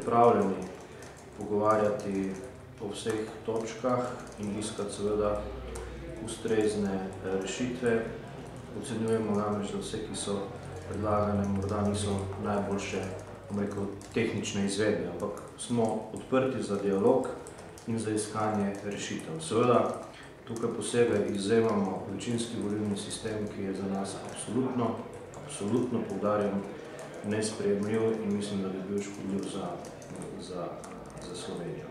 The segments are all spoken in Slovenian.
pripravljeni pogovarjati o vseh točkah in iskati seveda ustrezne rešitve. Ocenjujemo namreč, da vse, ki so predlagane, morda niso najboljše, bom rekel, tehnične izvedbe, ampak smo odprti za dialog in za iskanje rešitev. Seveda, tukaj posebej izvzemamo večinski volilni sistem, ki je za nas absolutno poudarjam, nesprejemljiv in mislim, da bi bil škodljiv za Slovenijo.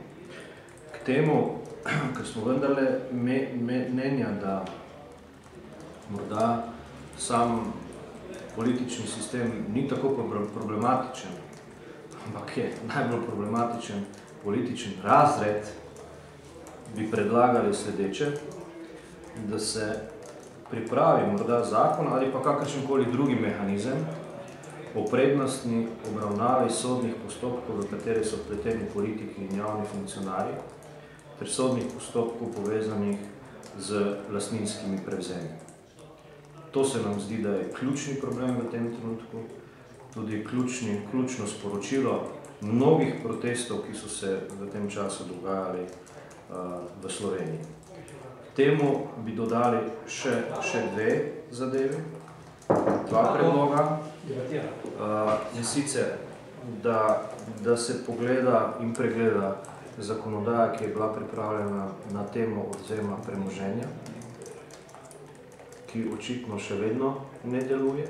K temu, ker smo vendarle mnenja, da morda sam politični sistem ni tako problematičen, ampak je najbolj problematičen političen razred, bi predlagali sledeče, da se pripravi morda zakon ali pa kakršenkoli drugi mehanizem o prednostni obravnavi sodnih postopkov, v katere so vpleteni politiki in javni funkcionarji, ter sodnih postopkov povezanih z lastninskimi prevzemi. To se nam zdi, da je ključni problem v tem trenutku, tudi ključno sporočilo mnogih protestov, ki so se v tem času dogajali v Sloveniji. K temu bi dodali še dve zadevi, dva predloga, in sicer, da se pogleda in pregleda zakonodaja, ki je bila pripravljena na temo odvzema premoženja, ki očitno še vedno ne deluje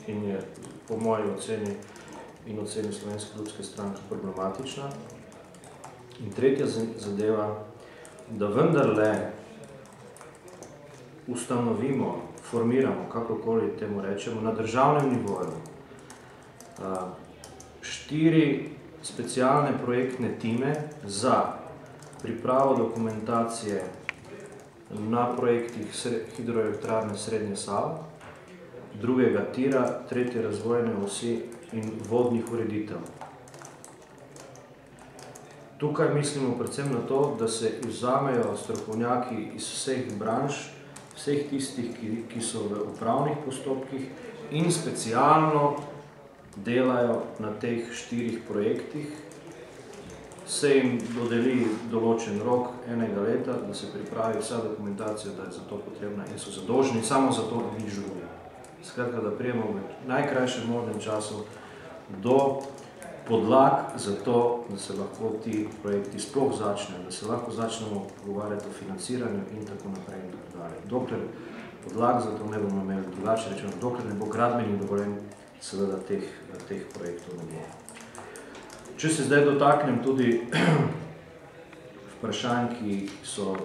in je po moji oceni in oceni Slovenske ljudske stranke problematična. In tretja zadeva, da vendarle ustanovimo, formiramo, kakorkoli temu rečemo, na državnem nivoju 4 specialne projektne time za pripravo dokumentacije na projektih hidroelektrarne Srednje Save, drugega tira, tretje razvojne osi in vodnih ureditev. Tukaj mislimo predvsem na to, da se vzamejo strokovnjaki iz vseh branž, vseh tistih, ki so v upravnih postopkih in specialno delajo na teh 4 projektih, se jim dodeli določen rok enega leta, da se pripravi vsa dokumentacija, da je za to potrebna in so zadolženi samo za to, da nič drugega. Skratka, da prijemo v najkrajšem možnem času do podlag za to, da se lahko ti projekti sploh začnejo, da se lahko začnemo pogovarjati o financiranju in tako naprej in tako dalje. Dokler podlag za to ne bomo imeli, drugače rečeno, dokler ne bo gradbenih dovoljenj, seveda teh projektov ne bo. Če se zdaj dotaknem tudi vprašanj, ki so